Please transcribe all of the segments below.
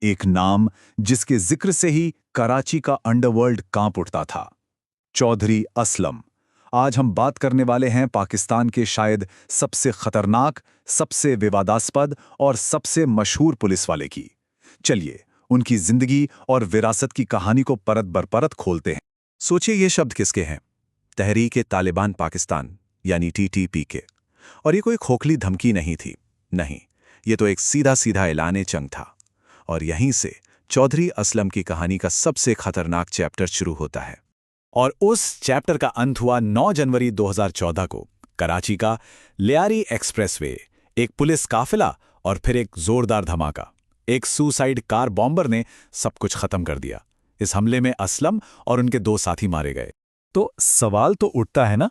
एक नाम जिसके जिक्र से ही कराची का अंडरवर्ल्ड कांप उठता था। चौधरी असलम। आज हम बात करने वाले हैं पाकिस्तान के शायद सबसे खतरनाक, सबसे विवादास्पद और सबसे मशहूर पुलिस वाले की। चलिए उनकी जिंदगी और विरासत की कहानी को परत बर परत खोलते हैं। सोचिए ये शब्द किसके हैं? तहरीक-ए-तालिबान पाकिस्तान यानी टीटीपी के। और ये कोई खोखली धमकी नहीं थी, नहीं, ये तो एक सीधा सीधा ऐलान-ए-जंग था। और यहीं से चौधरी असलम की कहानी का सबसे खतरनाक चैप्टर शुरू होता है। और उस चैप्टर का अंत हुआ 9 जनवरी 2014 को कराची का लियारी एक्सप्रेसवे। एक पुलिस काफिला और फिर एक जोरदार धमाका। एक सुसाइड कार बॉम्बर ने सब कुछ खत्म कर दिया। इस हमले में असलम और उनके 2 साथी मारे गए। तो सवाल तो उठता है ना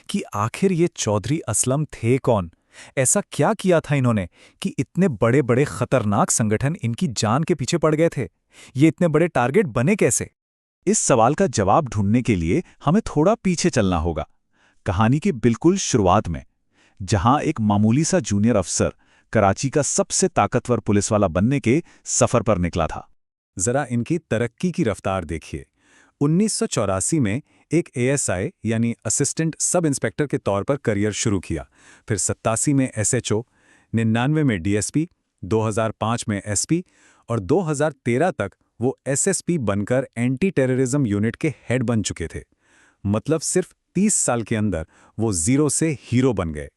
कि आखिर ये चौधरी असलम थे कौन? ऐसा क्या किया था इन्होंने कि इतने बड़े बड़े खतरनाक संगठन इनकी जान के पीछे पड़ गए थे? ये इतने बड़े टारगेट बने कैसे? इस सवाल का जवाब ढूंढने के लिए हमें थोड़ा पीछे चलना होगा, कहानी की बिल्कुल शुरुआत में, जहां एक मामूली सा जूनियर अफसर कराची का सबसे ताकतवर पुलिस वाला बनने के सफर पर निकला था। जरा इनकी तरक्की की रफ्तार देखिए। 1984 में एक एएसआई यानी असिस्टेंट सब इंस्पेक्टर के तौर पर करियर शुरू किया। फिर 87 में एसएचओ, 99 में डीएसपी, 2005 में एसपी और 2013 तक वो एसएसपी बनकर एंटी टेररिज्म यूनिट के हेड बन चुके थे। मतलब सिर्फ 30 साल के अंदर वो जीरो से हीरो बन गए।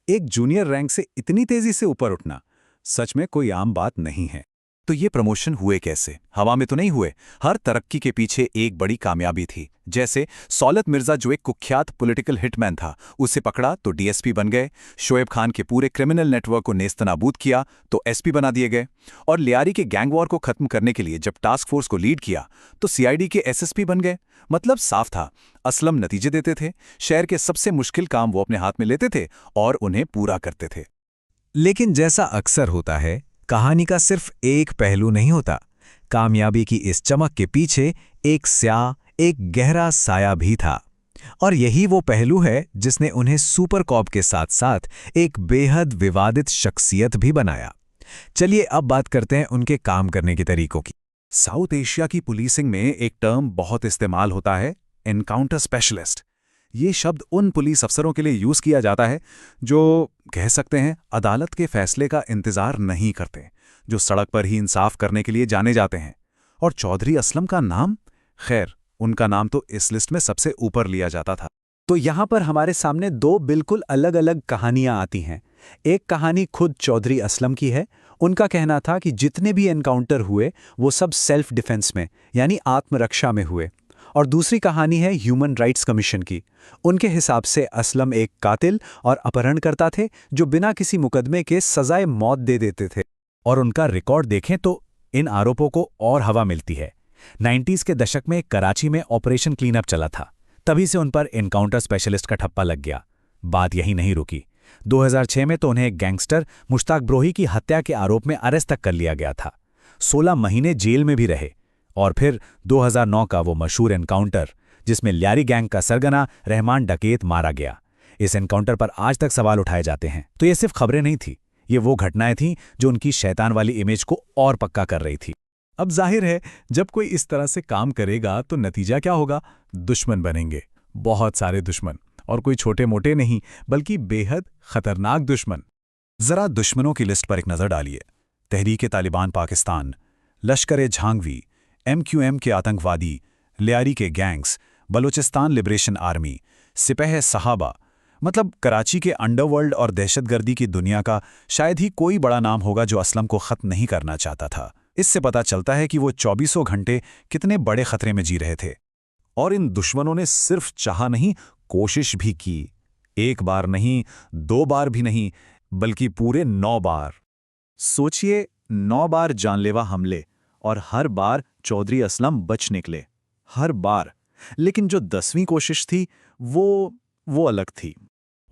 एक जूनियर रैंक से इतनी तेजी से ऊपर उठना सच में कोई आम बात नहीं है। तो ये प्रमोशन हुए कैसे? हवा में तो नहीं हुए। हर तरक्की के पीछे एक बड़ी कामयाबी थी। जैसे सौलत मिर्जा, जो एक कुख्यात पॉलिटिकल हिटमैन था, उसे पकड़ा तो डीएसपी बन गए। शोएब खान के पूरे क्रिमिनल नेटवर्क को नेस्तनाबूद किया तो एसपी बना दिए गए। और लियारी के गैंग वॉर को खत्म करने के लिए जब टास्क फोर्स को लीड किया तो सीआईडी के एसएसपी बन गए। मतलब साफ था, असलम नतीजे देते थे। शहर के सबसे मुश्किल काम वो अपने हाथ में लेते थे और उन्हें पूरा करते थे। लेकिन जैसा अक्सर होता है, कहानी का सिर्फ एक पहलू नहीं होता। कामयाबी की इस चमक के पीछे एक गहरा साया भी था। और यही वो पहलू है जिसने उन्हें सुपर कॉप के साथ साथ एक बेहद विवादित शख्सियत भी बनाया। चलिए अब बात करते हैं उनके काम करने के तरीकों की। साउथ एशिया की पुलिसिंग में एक टर्म बहुत इस्तेमाल होता है, एनकाउंटर स्पेशलिस्ट। ये शब्द उन पुलिस अफसरों के लिए यूज किया जाता है जो कह सकते हैं अदालत के फैसले का इंतजार नहीं करते, जो सड़क पर ही इंसाफ करने के लिए जाने जाते हैं। और चौधरी असलम का नाम, खैर उनका नाम तो इस लिस्ट में सबसे ऊपर लिया जाता था। तो यहाँ पर हमारे सामने 2 बिल्कुल अलग अलग कहानियां आती हैं। एक कहानी खुद चौधरी असलम की है। उनका कहना था कि जितने भी एनकाउंटर हुए वो सब सेल्फ डिफेंस में यानी आत्मरक्षा में हुए। और दूसरी कहानी है ह्यूमन राइट्स कमीशन की। उनके हिसाब से असलम एक कातिल और अपहरणकर्ता थे जो बिना किसी मुकदमे के सजाए मौत दे देते थे। और उनका रिकॉर्ड देखें तो इन आरोपों को और हवा मिलती है। 90s के दशक में कराची में ऑपरेशन क्लीनअप चला था। तभी से उन पर एनकाउंटर स्पेशलिस्ट का ठप्पा लग गया। बात यही नहीं रुकी। 2006 में तो उन्हें एक गैंगस्टर मुश्ताक ब्रोही की हत्या के आरोप में अरेस्ट तक कर लिया गया था। 16 महीने जेल में भी रहे। और फिर 2009 का वो मशहूर एनकाउंटर जिसमें लियारी गैंग का सरगना रहमान डकैत मारा गया। इस एनकाउंटर पर आज तक सवाल उठाए जाते हैं। तो ये सिर्फ खबरें नहीं थी, ये वो घटनाएं थीं जो उनकी शैतान वाली इमेज को और पक्का कर रही थी। अब जाहिर है जब कोई इस तरह से काम करेगा तो नतीजा क्या होगा? दुश्मन बनेंगे, बहुत सारे दुश्मन, और कोई छोटे मोटे नहीं बल्कि बेहद खतरनाक दुश्मन। जरा दुश्मनों की लिस्ट पर एक नजर डालिए। तहरीक-ए-तालिबान पाकिस्तान, लश्कर-ए-झांगवी, एमक्यूएम के आतंकवादी, लियारी के गैंग्स, बलूचिस्तान लिबरेशन आर्मी, सिपह-ए-सहाबा। मतलब कराची के अंडरवर्ल्ड और दहशतगर्दी की दुनिया का शायद ही कोई बड़ा नाम होगा जो असलम को खत्म नहीं करना चाहता था। इससे पता चलता है कि वो 24 घंटे कितने बड़े खतरे में जी रहे थे। और इन दुश्मनों ने सिर्फ चाहा नहीं, कोशिश भी की। एक बार नहीं, 2 बार भी नहीं, बल्कि पूरे 9 बार। सोचिए, 9 बार जानलेवा हमले, और हर बार चौधरी असलम बच निकले। हर बार। लेकिन जो 10वीं कोशिश थी वो अलग थी।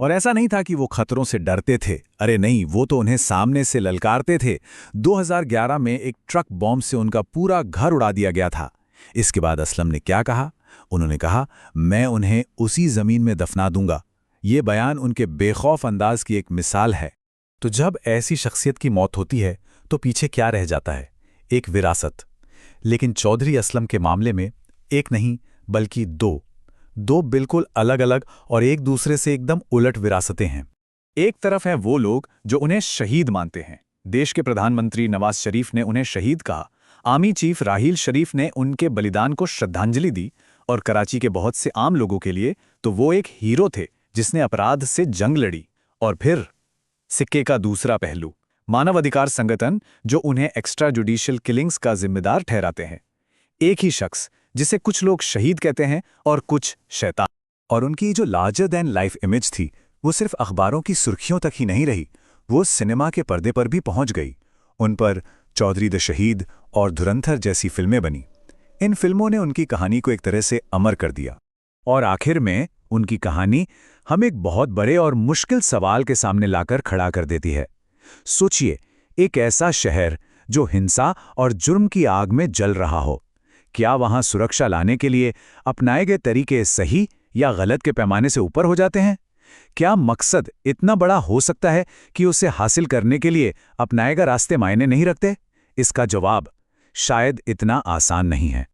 और ऐसा नहीं था कि वो खतरों से डरते थे। अरे नहीं, वो तो उन्हें सामने से ललकारते थे। 2011 में एक ट्रक बॉम्ब से उनका पूरा घर उड़ा दिया गया था। इसके बाद असलम ने क्या कहा? उन्होंने कहा, मैं उन्हें उसी जमीन में दफना दूंगा। ये बयान उनके बेखौफ अंदाज की एक मिसाल है। तो जब ऐसी शख्सियत की मौत होती है तो पीछे क्या रह जाता है? एक विरासत। लेकिन चौधरी असलम के मामले में एक नहीं बल्कि दो बिल्कुल अलग अलग और एक दूसरे से एकदम उलट विरासतें हैं। एक तरफ हैं वो लोग जो उन्हें शहीद मानते हैं। देश के प्रधानमंत्री नवाज शरीफ ने उन्हें शहीद कहा, आर्मी चीफ राहील शरीफ ने उनके बलिदान को श्रद्धांजलि दी, और कराची के बहुत से आम लोगों के लिए तो वो एक हीरो थे जिसने अपराध से जंग लड़ी। और फिर सिक्के का दूसरा पहलू, मानवाधिकार संगठन जो उन्हें एक्स्ट्रा जुडिशियल किलिंग्स का जिम्मेदार ठहराते हैं। एक ही शख्स जिसे कुछ लोग शहीद कहते हैं और कुछ शैतान। और उनकी जो लार्जर दैन लाइफ इमेज थी वो सिर्फ अखबारों की सुर्खियों तक ही नहीं रही, वो सिनेमा के पर्दे पर भी पहुंच गई। उन पर चौधरी द शहीद और धुरंधर जैसी फिल्में बनी। इन फिल्मों ने उनकी कहानी को एक तरह से अमर कर दिया। और आखिर में उनकी कहानी हम एक बहुत बड़े और मुश्किल सवाल के सामने लाकर खड़ा कर देती है। सोचिए, एक ऐसा शहर जो हिंसा और जुर्म की आग में जल रहा हो, क्या वहां सुरक्षा लाने के लिए अपनाए गए तरीके सही या गलत के पैमाने से ऊपर हो जाते हैं? क्या मकसद इतना बड़ा हो सकता है कि उसे हासिल करने के लिए अपनाए गए रास्ते मायने नहीं रखते? इसका जवाब शायद इतना आसान नहीं है।